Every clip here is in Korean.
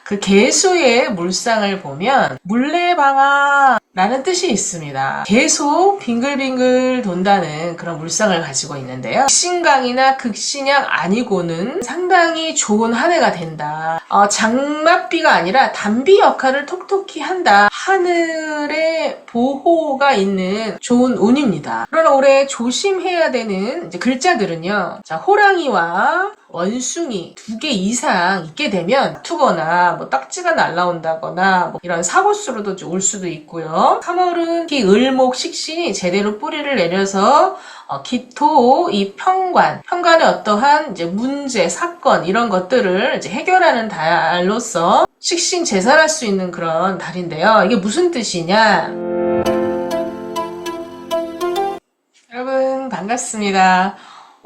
그 개수의 물상을 보면 물레방아라는 뜻이 있습니다. 계속 빙글빙글 돈다는 그런 물상을 가지고 있는데요. 극신강이나 극신양 아니고는 상당히 좋은 한 해가 된다. 장맛비가 아니라 단비 역할을 톡톡히 한다. 하늘의 보호가 있는 좋은 운입니다. 그러나 올해 조심해야 되는 이제 글자들은요. 자, 호랑이와 원숭이 2개 이상 있게 되면 다투거나 뭐 딱지가 날라온다거나 뭐 이런 사고수로도 올 수도 있고요. 3월은 이 을목 식신이 제대로 뿌리를 내려서 기토, 이 편관의 어떠한 이제 문제, 사건 이런 것들을 이제 해결하는 달로서 식신 제살할 수 있는 그런 달인데요. 이게 무슨 뜻이냐? 여러분 반갑습니다.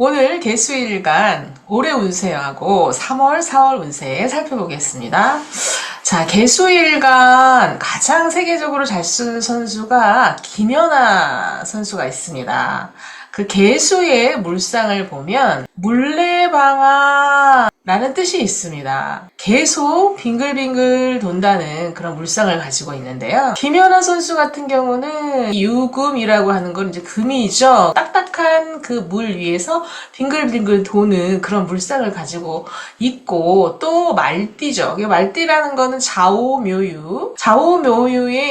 오늘 개수일간 올해 운세하고 3월, 4월 운세 살펴보겠습니다. 자, 개수일간 가장 세계적으로 잘 쓰는 선수가 김연아 선수가 있습니다. 그 개수의 물상을 보면 물레방아라는 뜻이 있습니다. 계속 빙글빙글 돈다는 그런 물상을 가지고 있는데요. 김연아 선수 같은 경우는 유금이라고 하는 건 이제 금이죠. 딱딱한 그 물 위에서 빙글빙글 도는 그런 물상을 가지고 있고 또 말띠죠. 말띠라는 거는 좌오묘유의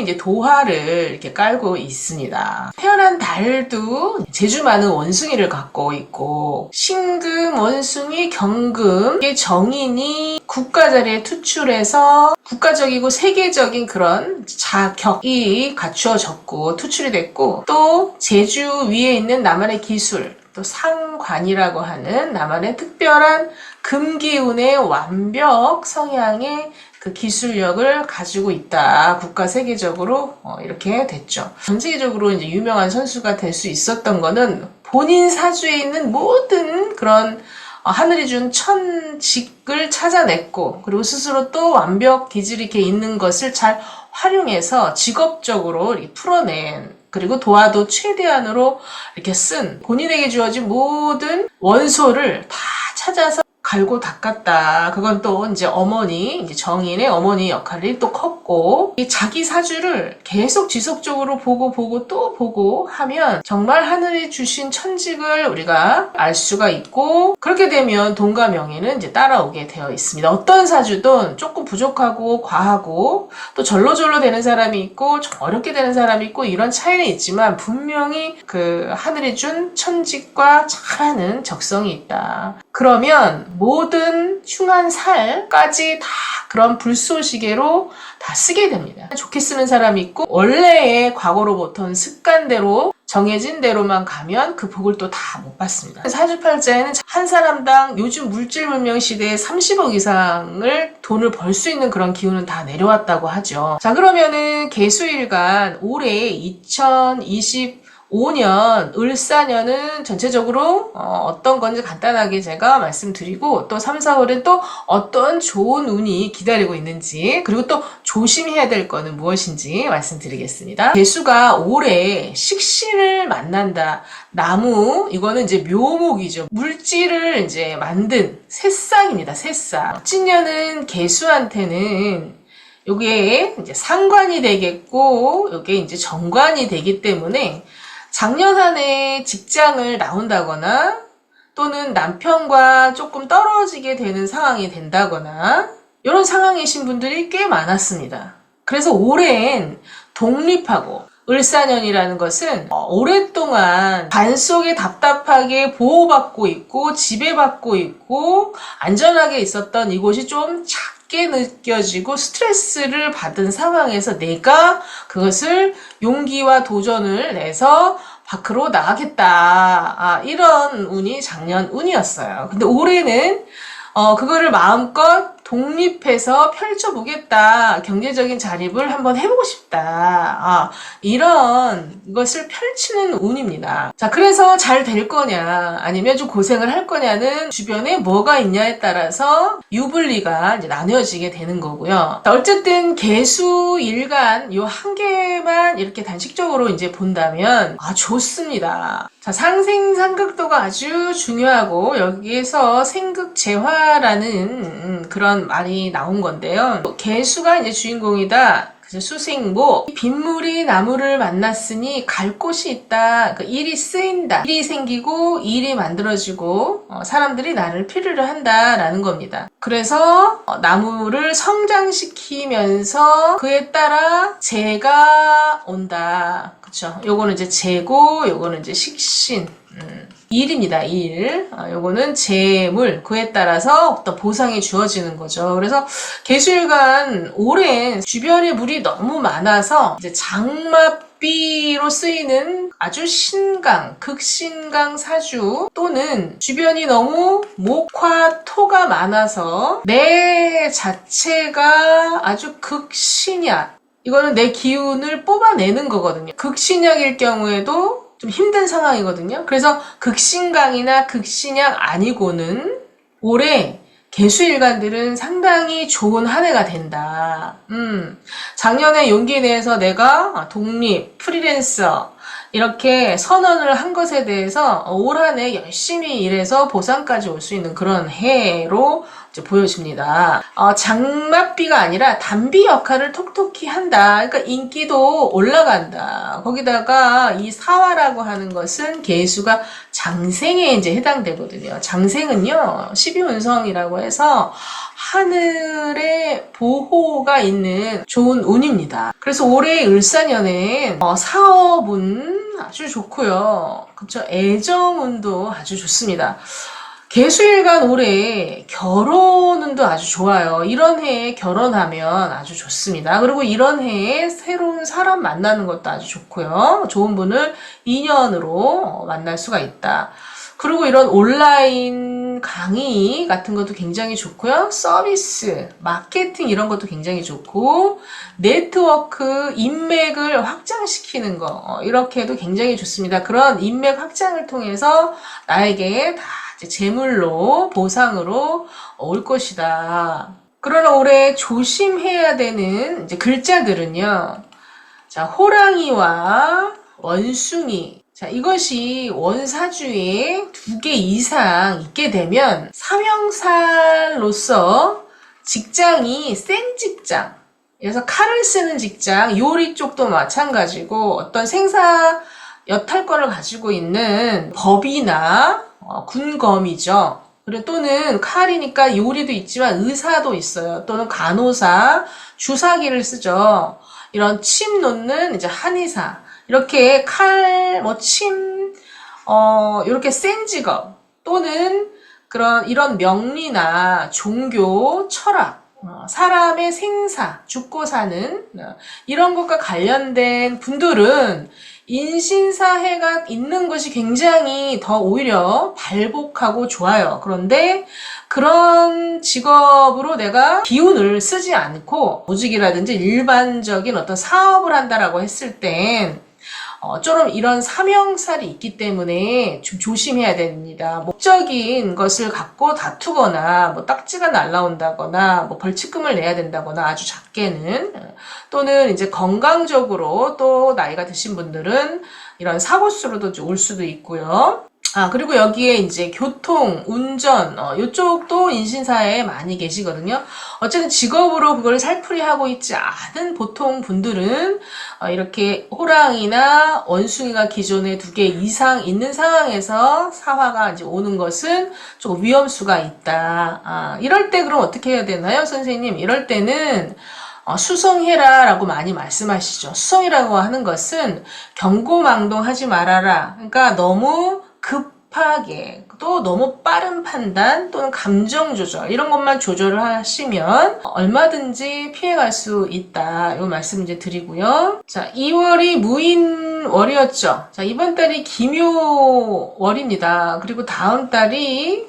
이제 도화를 이렇게 깔고 있습니다. 태어난 달도 재주 많은 원숭이를 갖고 있고 신금, 원숭이, 경금 이게 정인이 국가 자리에 투출해서 국가적이고 세계적인 그런 자격이 갖추어졌고 투출이 됐고 또 제주 위에 있는 나만의 기술 또 상관이라고 하는 나만의 특별한 금기운의 완벽 성향의 그 기술력을 가지고 있다. 국가 세계적으로 이렇게 됐죠. 전 세계적으로 이제 유명한 선수가 될 수 있었던 거는 본인 사주에 있는 모든 그런 하늘이 준 천직을 찾아냈고 그리고 스스로 또 완벽 기질이 이렇게 있는 것을 잘 활용해서 직업적으로 이렇게 풀어낸 그리고 도화도 최대한으로 이렇게 쓴 본인에게 주어진 모든 원소를 다 찾아서 갈고 닦았다. 그건 또 이제 어머니, 이제 정인의 어머니 역할이 또 컸고, 이 자기 사주를 계속 지속적으로 보고 또 보고 하면 정말 하늘이 주신 천직을 우리가 알 수가 있고, 그렇게 되면 돈과 명예는 이제 따라오게 되어 있습니다. 어떤 사주든 조금 부족하고 과하고, 또 절로절로 되는 사람이 있고, 좀 어렵게 되는 사람이 있고, 이런 차이는 있지만, 분명히 그 하늘이 준 천직과 잘하는 적성이 있다. 그러면 모든 흉한 살까지 다 그런 불쏘시개로 다 쓰게 됩니다. 좋게 쓰는 사람이 있고 원래의 과거로부터는 습관대로 정해진 대로만 가면 그 복을 또 다 못 받습니다. 사주팔자에는 한 사람당 요즘 물질문명 시대에 30억 이상을 돈을 벌 수 있는 그런 기운은 다 내려왔다고 하죠. 자, 그러면은 개수일간 올해 2025년 을사년은 전체적으로 어떤 건지 간단하게 제가 말씀드리고 또 3, 4월은 또 어떤 좋은 운이 기다리고 있는지 그리고 또 조심해야 될 거는 무엇인지 말씀드리겠습니다. 개수가 올해 식신을 만난다. 나무 이거는 이제 묘목이죠. 물질을 이제 만든 새싹입니다. 새싹. 신년은 개수한테는 요게 이제 상관이 되겠고 요게 이제 정관이 되기 때문에 작년 한 해 직장을 나온다거나 또는 남편과 조금 떨어지게 되는 상황이 된다거나 이런 상황이신 분들이 꽤 많았습니다. 그래서 올해엔 독립하고 을사년이라는 것은 오랫동안 반 속에 답답하게 보호받고 있고 지배받고 있고 안전하게 있었던 이곳이 좀 작게 느껴지고 스트레스를 받은 상황에서 내가 그것을 용기와 도전을 내서 밖으로 나가겠다. 이런 운이 작년 운이었어요. 근데 올해는 그거를 마음껏 독립해서 펼쳐보겠다. 경제적인 자립을 한번 해보고 싶다. 이런 것을 펼치는 운입니다. 자, 그래서 잘 될 거냐, 아니면 좀 고생을 할 거냐는 주변에 뭐가 있냐에 따라서 유불리가 이제 나뉘어지게 되는 거고요. 자, 어쨌든 개수 일간 요 한 개만 이렇게 단식적으로 이제 본다면, 좋습니다. 자, 상생상극도가 아주 중요하고, 여기에서 생극재화라는 그런 그런 말이 나온 건데요. 개수가 이제 주인공이다. 수생모, 빗물이 나무를 만났으니 갈 곳이 있다. 그러니까 일이 쓰인다. 일이 생기고 일이 만들어지고 사람들이 나를 필요로 한다라는 겁니다. 그래서 나무를 성장시키면서 그에 따라 재가 온다. 그쵸? 요거는 이제 재고, 요거는 이제 식신. 일입니다. 일. 요거는 재물. 그에 따라서 어떤 보상이 주어지는 거죠. 그래서 개수일간 오랜 주변에 물이 너무 많아서 이제 장맛비로 쓰이는 아주 신강, 극신강 사주 또는 주변이 너무 목화, 토가 많아서 내 자체가 아주 극신약. 이거는 내 기운을 뽑아내는 거거든요. 극신약일 경우에도 좀 힘든 상황이거든요. 그래서 극신강이나 극신약 아니고는 올해 개수일간들은 상당히 좋은 한 해가 된다. 작년에 용기에 대해서 내가 독립, 프리랜서 이렇게 선언을 한 것에 대해서 올 한 해 열심히 일해서 보상까지 올 수 있는 그런 해로 이제 보여집니다. 장맛비가 아니라 단비 역할을 톡톡히 한다. 그러니까 인기도 올라간다. 거기다가 이 사화라고 하는 것은 개수가 장생에 이제 해당되거든요. 장생은요, 12운성이라고 해서 하늘의 보호가 있는 좋은 운입니다. 그래서 올해 을사년엔 사업은 아주 좋고요. 그쵸? 애정운도 아주 좋습니다. 개수일간 올해 결혼운도 아주 좋아요. 이런 해에 결혼하면 아주 좋습니다. 그리고 이런 해에 새로운 사람 만나는 것도 아주 좋고요. 좋은 분을 인연으로 만날 수가 있다. 그리고 이런 온라인 강의 같은 것도 굉장히 좋고요. 서비스, 마케팅 이런 것도 굉장히 좋고 네트워크, 인맥을 확장시키는 거 이렇게 해도 굉장히 좋습니다. 그런 인맥 확장을 통해서 나에게 다 재물로 보상으로 올 것이다. 그러나 올해 조심해야 되는 이제 글자들은요. 자, 호랑이와 원숭이. 자, 이것이 원사주에 2개 이상 있게 되면 삼형살로서 직장이 센 직장. 그래서 칼을 쓰는 직장, 요리 쪽도 마찬가지고 어떤 생사 여탈권을 가지고 있는 법이나 군검이죠. 그리고 또는 칼이니까 요리도 있지만 의사도 있어요. 또는 간호사, 주사기를 쓰죠. 이런 침 놓는 이제 한의사. 이렇게 칼, 침, 이렇게 센 직업. 또는 이런 명리나 종교, 철학. 사람의 생사, 죽고 사는 이런 것과 관련된 분들은 인신사해가 있는 것이 굉장히 더 오히려 발복하고 좋아요. 그런데 그런 직업으로 내가 기운을 쓰지 않고 보직이라든지 일반적인 어떤 사업을 한다라고 했을 땐 좀 이런 사명살이 있기 때문에 좀 조심해야 됩니다. 목적인 것을 갖고 다투거나 딱지가 날라온다거나 벌칙금을 내야 된다거나 아주 작게는 또는 이제 건강적으로 또 나이가 드신 분들은 이런 사고수로도 올 수도 있고요. 그리고 여기에 이제 교통, 운전, 이쪽도 인신사에 많이 계시거든요. 어쨌든 직업으로 그걸 살풀이하고 있지 않은 보통 분들은, 이렇게 호랑이나 원숭이가 기존에 2개 이상 있는 상황에서 사화가 이제 오는 것은 조금 위험수가 있다. 이럴 때 그럼 어떻게 해야 되나요, 선생님? 이럴 때는, 수성해라 라고 많이 말씀하시죠. 수성이라고 하는 것은 경고망동하지 말아라. 그러니까 너무 급하게 또 너무 빠른 판단 또는 감정 조절 이런 것만 조절을 하시면 얼마든지 피해갈 수 있다. 이 말씀 이제 드리고요. 자, 2월이 무인월이었죠. 자, 이번 달이 기묘월입니다. 그리고 다음 달이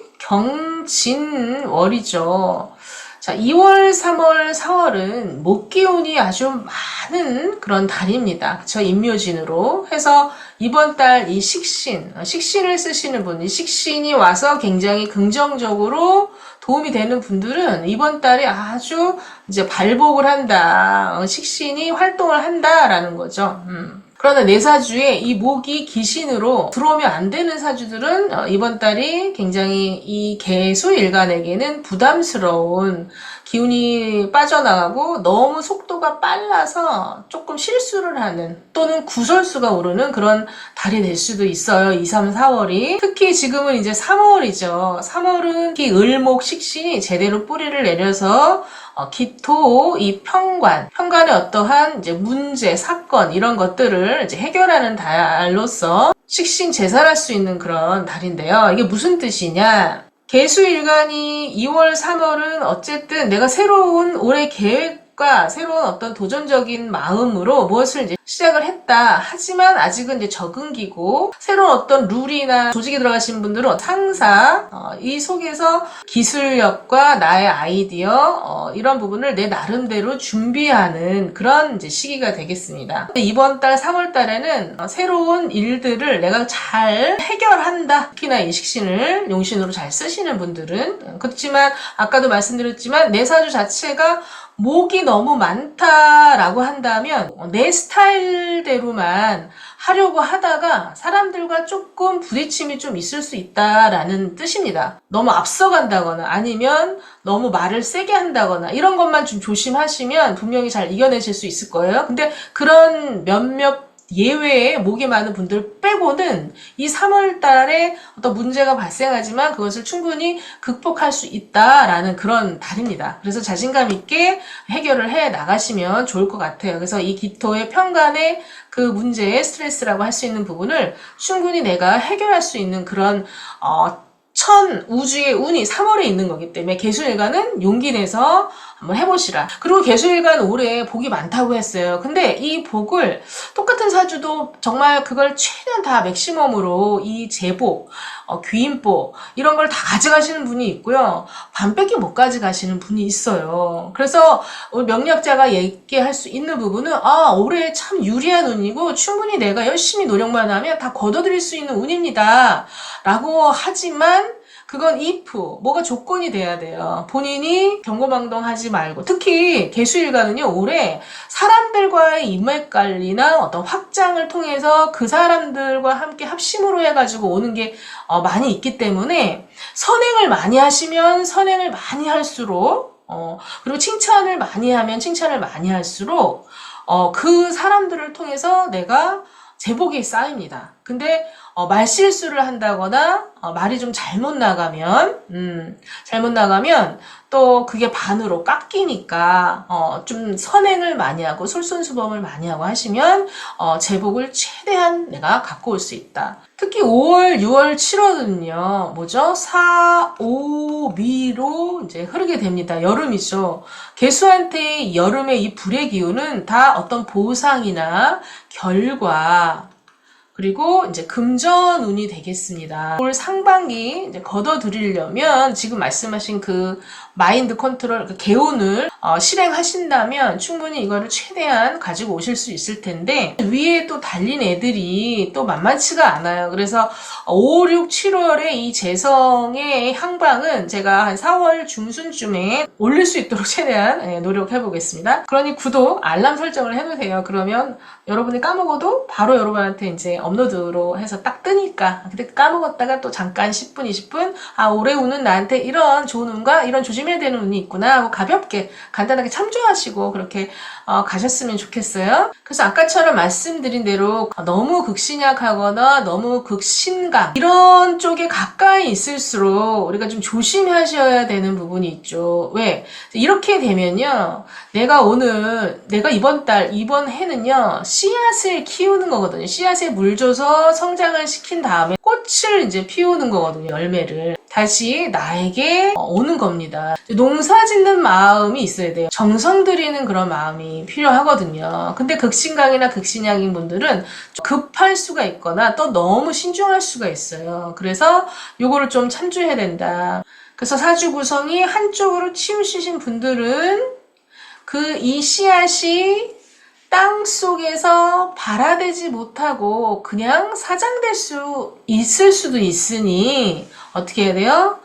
경진월이죠. 자, 2월, 3월, 4월은 목기운이 아주 많은 그런 달입니다. 그쵸? 임묘진으로 해서 이번 달 이 식신을 쓰시는 분, 이 식신이 와서 굉장히 긍정적으로 도움이 되는 분들은 이번 달에 아주 이제 발복을 한다. 식신이 활동을 한다라는 거죠. 그러나 내 사주에 이 목이 기신으로 들어오면 안 되는 사주들은 이번 달이 굉장히 이 개수일간에게는 부담스러운 기운이 빠져나가고 너무 속도가 빨라서 조금 실수를 하는 또는 구설수가 오르는 그런 달이 될 수도 있어요. 2, 3, 4월이. 특히 지금은 이제 3월이죠. 3월은 특히 을목 식신이 제대로 뿌리를 내려서 기토, 이 편관의 어떠한 이제 문제, 사건 이런 것들을 이제 해결하는 달로서 식신 제살할 수 있는 그런 달인데요. 이게 무슨 뜻이냐? 개수일간이 2월, 3월은 어쨌든 내가 새로운 올해 계획과 새로운 어떤 도전적인 마음으로 무엇을 이제 시작을 했다. 하지만 아직은 이제 적응기고 새로운 어떤 룰이나 조직에 들어가신 분들은 상사 이 속에서 기술력과 나의 아이디어 이런 부분을 내 나름대로 준비하는 그런 이제 시기가 되겠습니다. 이번 달 3월 달에는 새로운 일들을 내가 잘 해결한다. 특히나 이 식신을 용신으로 잘 쓰시는 분들은 그렇지만 아까도 말씀드렸지만 내 사주 자체가 목이 너무 많다라고 한다면 내 스타일대로만 하려고 하다가 사람들과 조금 부딪힘이 좀 있을 수 있다라는 뜻입니다. 너무 앞서간다거나 아니면 너무 말을 세게 한다거나 이런 것만 좀 조심하시면 분명히 잘 이겨내실 수 있을 거예요. 근데 그런 몇몇 예외의 목이 많은 분들 빼고는 이 3월 달에 어떤 문제가 발생하지만 그것을 충분히 극복할 수 있다라는 그런 달입니다. 그래서 자신감 있게 해결을 해 나가시면 좋을 것 같아요. 그래서 이 기토의 편간의 그 문제의 스트레스라고 할 수 있는 부분을 충분히 내가 해결할 수 있는 그런 우주의 운이 3월에 있는 거기 때문에 개수일간은 용기 내서 한번 해보시라. 그리고 개수일간 올해 복이 많다고 했어요. 근데 이 복을 똑같은 사주도 정말 그걸 최대한 다 맥시멈으로 이 제복, 귀인복 이런 걸 다 가져가시는 분이 있고요. 반밖에 못 가져가시는 분이 있어요. 그래서 우리 명리학자가 얘기할 수 있는 부분은 올해 참 유리한 운이고 충분히 내가 열심히 노력만 하면 다 거둬들일 수 있는 운입니다. 라고 하지만 그건 if, 뭐가 조건이 돼야 돼요. 본인이 경거망동하지 말고 특히 개수일간은요 올해 사람들과의 인맥관리나 어떤 확장을 통해서 그 사람들과 함께 합심으로 해가지고 오는 게 많이 있기 때문에 선행을 많이 하시면 선행을 많이 할수록 그리고 칭찬을 많이 하면 칭찬을 많이 할수록 그 사람들을 통해서 내가 제복이 쌓입니다. 근데 말실수를 한다거나 말이 좀 잘못 나가면 또 그게 반으로 깎이니까 좀 선행을 많이 하고 솔선수범을 많이 하고 하시면 제복을 최대한 내가 갖고 올 수 있다. 특히 5월, 6월, 7월은요. 뭐죠? 사, 오, 미로 이제 흐르게 됩니다. 여름이죠. 개수한테 여름의 이 불의 기운은 다 어떤 보상이나 결과 그리고 이제 금전운이 되겠습니다. 올 상반기 이제 걷어들이려면 지금 말씀하신 그 마인드 컨트롤, 그 개운을 실행하신다면 충분히 이거를 최대한 가지고 오실 수 있을 텐데 위에 또 달린 애들이 또 만만치가 않아요. 그래서 5, 6, 7월에 이 재성의 향방은 제가 한 4월 중순쯤에 올릴 수 있도록 최대한 노력해 보겠습니다. 그러니 구독, 알람 설정을 해놓으세요. 그러면 여러분이 까먹어도 바로 여러분한테 이제 업로드로 해서 딱 뜨니까 근데 까먹었다가 또 잠깐 10분, 20분 올해 운은 나한테 이런 좋은 운과 이런 조심해야 되는 운이 있구나 하고 가볍게 간단하게 참조하시고 그렇게 가셨으면 좋겠어요. 그래서 아까처럼 말씀드린 대로 너무 극신약하거나 너무 극신강 이런 쪽에 가까이 있을수록 우리가 좀 조심하셔야 되는 부분이 있죠. 왜? 이렇게 되면요. 내가 이번 해는요. 씨앗을 키우는 거거든요. 씨앗에 물 줘서 성장을 시킨 다음에 꽃을 이제 피우는 거거든요. 열매를. 다시 나에게 오는 겁니다. 농사 짓는 마음이 있어야 돼요. 정성 들이는 그런 마음이 필요하거든요. 근데 극신강이나 극신약인 분들은 급할 수가 있거나 또 너무 신중할 수가 있어요. 그래서 요거를 좀 참조해야 된다. 그래서 사주 구성이 한쪽으로 치우치신 분들은 이 씨앗이 땅 속에서 발화되지 못하고 그냥 사장될 수 있을 수도 있으니 어떻게 해야 돼요?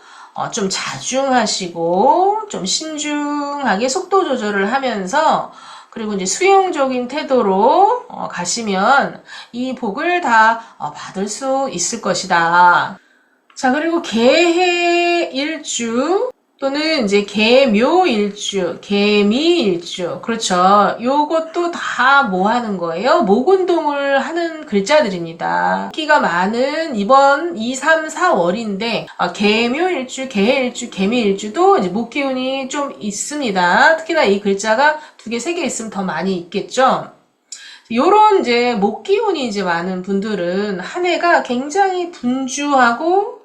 좀 자중하시고 좀 신중하게 속도 조절을 하면서 그리고 이제 수용적인 태도로 가시면 이 복을 다 받을 수 있을 것이다. 자, 그리고 개해일주 또는 이제 개묘일주, 개미일주, 그렇죠. 요것도 다 뭐 하는 거예요? 목운동을 하는 글자들입니다. 기가 많은 이번 2, 3, 4월인데 개묘일주, 개해일주, 개미일주도 이제 목기운이 좀 있습니다. 특히나 이 글자가 2개, 3개 있으면 더 많이 있겠죠. 요런 이제 목기운이 이제 많은 분들은 한 해가 굉장히 분주하고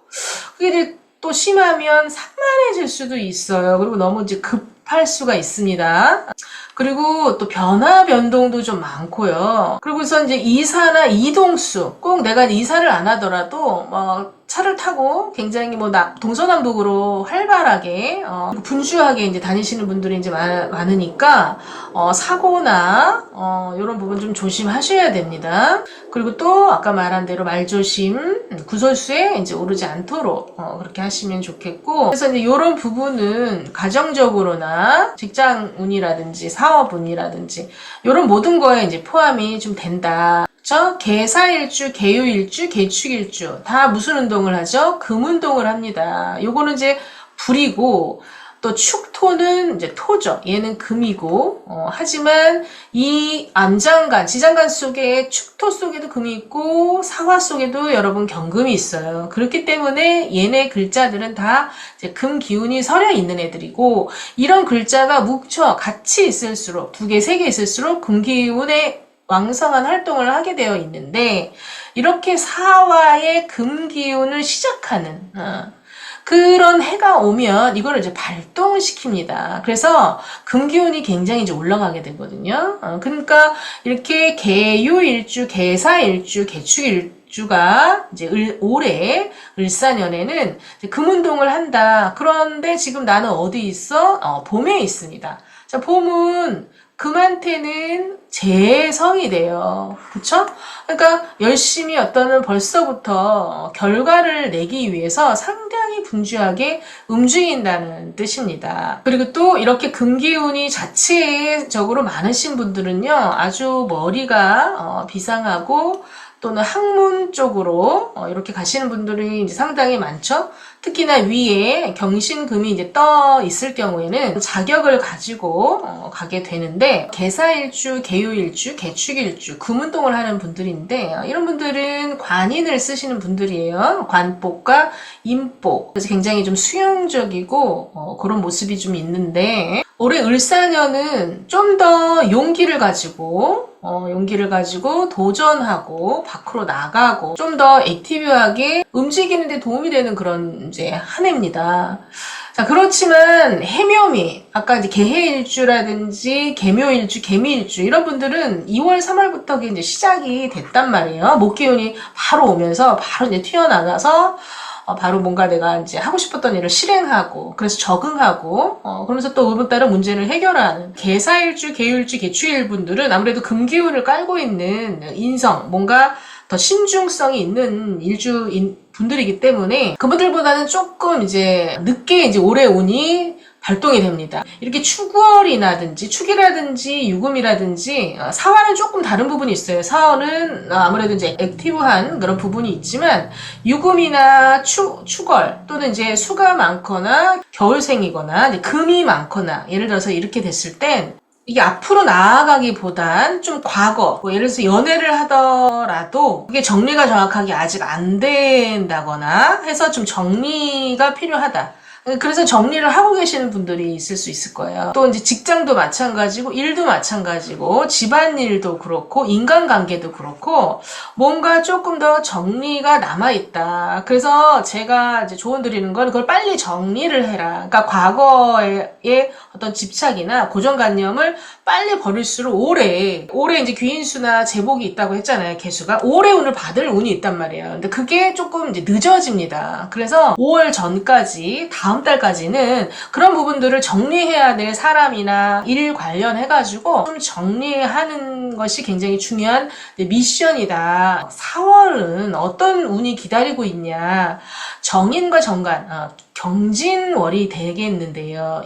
그게 이제 또 심하면 산만해질 수도 있어요. 그리고 너무 이제 급할 수가 있습니다. 그리고 또 변화 변동도 좀 많고요. 그리고서 이제 이사나 이동수, 꼭 내가 이사를 안 하더라도 차를 타고 굉장히 동서남북으로 활발하게 분주하게 이제 다니시는 분들이 이제 많으니까 사고나 이런 부분 좀 조심하셔야 됩니다. 그리고 또 아까 말한 대로 말조심, 구설수에 이제 오르지 않도록 그렇게 하시면 좋겠고, 그래서 이제 이런 부분은 가정적으로나 직장운이라든지 사업운이라든지 이런 모든 거에 이제 포함이 좀 된다. 개사일주, 개요일주, 개축일주 다 무슨 운동을 하죠? 금운동을 합니다. 요거는 이제 불이고 또 축토는 이제 토죠. 얘는 금이고 하지만 이 암장간, 지장간 속에 축토 속에도 금이 있고 사화 속에도 여러분 경금이 있어요. 그렇기 때문에 얘네 글자들은 다 이제 금 기운이 서려 있는 애들이고, 이런 글자가 뭉쳐 같이 있을수록 2개, 3개 있을수록 금 기운의 왕성한 활동을 하게 되어 있는데, 이렇게 사화의 금기운을 시작하는 그런 해가 오면 이거를 이제 발동시킵니다. 그래서 금기운이 굉장히 이제 올라가게 되거든요. 그러니까 이렇게 개유일주, 개사일주, 개축일주가 이제 올해 을사년에는 금운동을 한다. 그런데 지금 나는 어디 있어? 봄에 있습니다. 자, 봄은 금한테는 재성이 돼요. 그쵸? 그러니까 열심히 벌써부터 결과를 내기 위해서 상당히 분주하게 움직인다는 뜻입니다. 그리고 또 이렇게 금기운이 자체적으로 많으신 분들은요, 아주 머리가 비상하고 또는 학문 쪽으로 이렇게 가시는 분들이 이제 상당히 많죠. 특히나 위에 경신금이 이제 떠 있을 경우에는 자격을 가지고 가게 되는데, 개사일주, 개요일주, 개축일주, 금운동을 하는 분들인데 이런 분들은 관인을 쓰시는 분들이에요. 관복과 인복. 그래서 굉장히 좀 수용적이고 그런 모습이 좀 있는데, 올해 을사년은 좀 더 용기를 가지고 도전하고 밖으로 나가고 좀 더 액티브하게 움직이는데 도움이 되는 그런 이제 한 해입니다. 자, 그렇지만 해묘미, 아까 이제 개해일주라든지 개묘일주, 개미일주 이런 분들은 2월, 3월부터 이제 시작이 됐단 말이에요. 목기운이 바로 오면서 바로 이제 튀어나가서 바로 뭔가 내가 이제 하고 싶었던 일을 실행하고, 그래서 적응하고, 그러면서 또 오늘 따른 문제를 해결하는 개사일주, 개요일주, 개축일 분들은 아무래도 금기운을 깔고 있는 인성, 뭔가 더 신중성이 있는 일주인 분들이기 때문에 그분들보다는 조금 이제 늦게 이제 올해 운이 발동이 됩니다. 이렇게 축이라든지 유금이라든지 사화는 조금 다른 부분이 있어요. 사화는 아무래도 이제 액티브한 그런 부분이 있지만, 유금이나 축월 또는 이제 수가 많거나 겨울생이거나 이제 금이 많거나 예를 들어서 이렇게 됐을 땐 이게 앞으로 나아가기보단 좀 과거, 예를 들어서 연애를 하더라도 이게 정리가 정확하게 아직 안 된다거나 해서 좀 정리가 필요하다. 그래서 정리를 하고 계시는 분들이 있을 수 있을 거예요. 또 이제 직장도 마찬가지고 일도 마찬가지고 집안일도 그렇고 인간관계도 그렇고 뭔가 조금 더 정리가 남아있다. 그래서 제가 이제 조언 드리는 건 그걸 빨리 정리를 해라. 그러니까 과거의 어떤 집착이나 고정관념을 빨리 버릴수록 올해 이제 귀인수나 제복이 있다고 했잖아요. 개수가 올해 운을 받을 운이 있단 말이에요. 근데 그게 조금 이제 늦어집니다. 그래서 5월 전까지 다음 달까지는 그런 부분들을 정리해야 될 사람이나 일 관련해가지고 좀 정리하는 것이 굉장히 중요한 미션이다. 4월은 어떤 운이 기다리고 있냐. 정인과 정관, 경진월이 되겠는데요.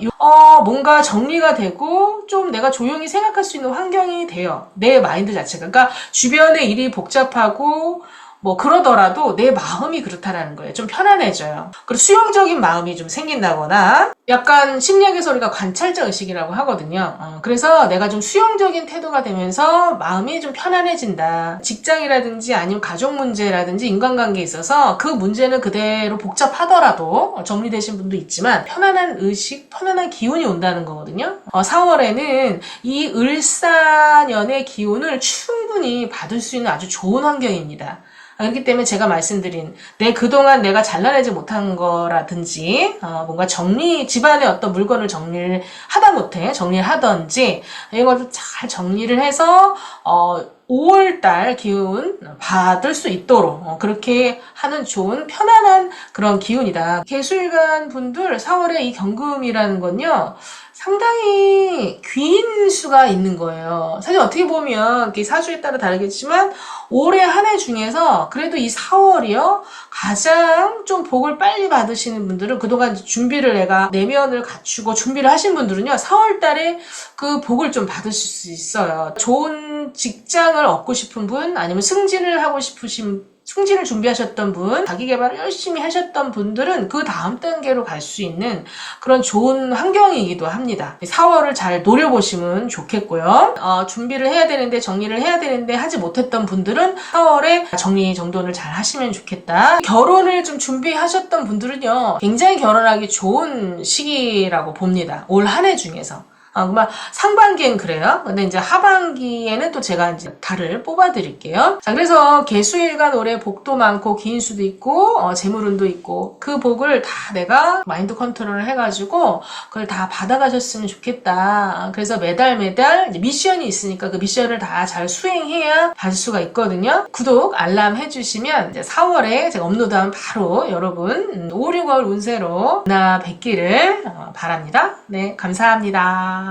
뭔가 정리가 되고 좀 내가 조용히 생각할 수 있는 환경이 돼요. 내 마인드 자체가. 그러니까 주변의 일이 복잡하고 뭐 그러더라도 내 마음이 그렇다라는 거예요. 좀 편안해져요. 그리고 수용적인 마음이 좀 생긴다거나 약간 심리학에서 우리가 관찰자 의식이라고 하거든요. 그래서 내가 좀 수용적인 태도가 되면서 마음이 좀 편안해진다. 직장이라든지 아니면 가족 문제라든지 인간관계에 있어서 그 문제는 그대로 복잡하더라도 정리되신 분도 있지만 편안한 의식, 편안한 기운이 온다는 거거든요. 4월에는 이 을사년의 기운을 충분히 받을 수 있는 아주 좋은 환경입니다. 그렇기 때문에 제가 말씀드린 그동안 내가 잘라내지 못한 거라든지 뭔가 집안의 어떤 물건을 정리를 하다못해 정리를 하든지 이걸 좀 잘 정리를 해서 5월달 기운 받을 수 있도록 그렇게 하는 좋은 편안한 그런 기운이다. 개수일간 분들 4월에 이 경금이라는 건요. 상당히 귀인 수가 있는 거예요. 사실 어떻게 보면 사주에 따라 다르겠지만 올해 한 해 중에서 그래도 이 4월이요 가장 좀 복을 빨리 받으시는 분들은 그동안 준비를 내면을 갖추고 준비를 하신 분들은요 4월 달에 그 복을 좀 받으실 수 있어요. 좋은 직장을 얻고 싶은 분 아니면 승진을 준비하셨던 분, 자기 개발을 열심히 하셨던 분들은 그 다음 단계로 갈 수 있는 그런 좋은 환경이기도 합니다. 4월을 잘 노려보시면 좋겠고요. 준비를 해야 되는데 정리를 해야 되는데 하지 못했던 분들은 4월에 정리 정돈을 잘 하시면 좋겠다. 결혼을 좀 준비하셨던 분들은요. 굉장히 결혼하기 좋은 시기라고 봅니다. 올 한 해 중에서. 그러면 상반기엔 그래요. 근데 이제 하반기에는 또 제가 이제 달을 뽑아드릴게요. 자, 그래서 개수일간 올해 복도 많고 기인수도 있고 재물운도 있고 그 복을 다 내가 마인드 컨트롤을 해가지고 그걸 다 받아가셨으면 좋겠다. 그래서 매달 이제 미션이 있으니까 그 미션을 다 잘 수행해야 받을 수가 있거든요. 구독, 알람 해주시면 이제 4월에 제가 업로드하면 바로 여러분 5, 6월 운세로 나 뵙기를 바랍니다. 네, 감사합니다.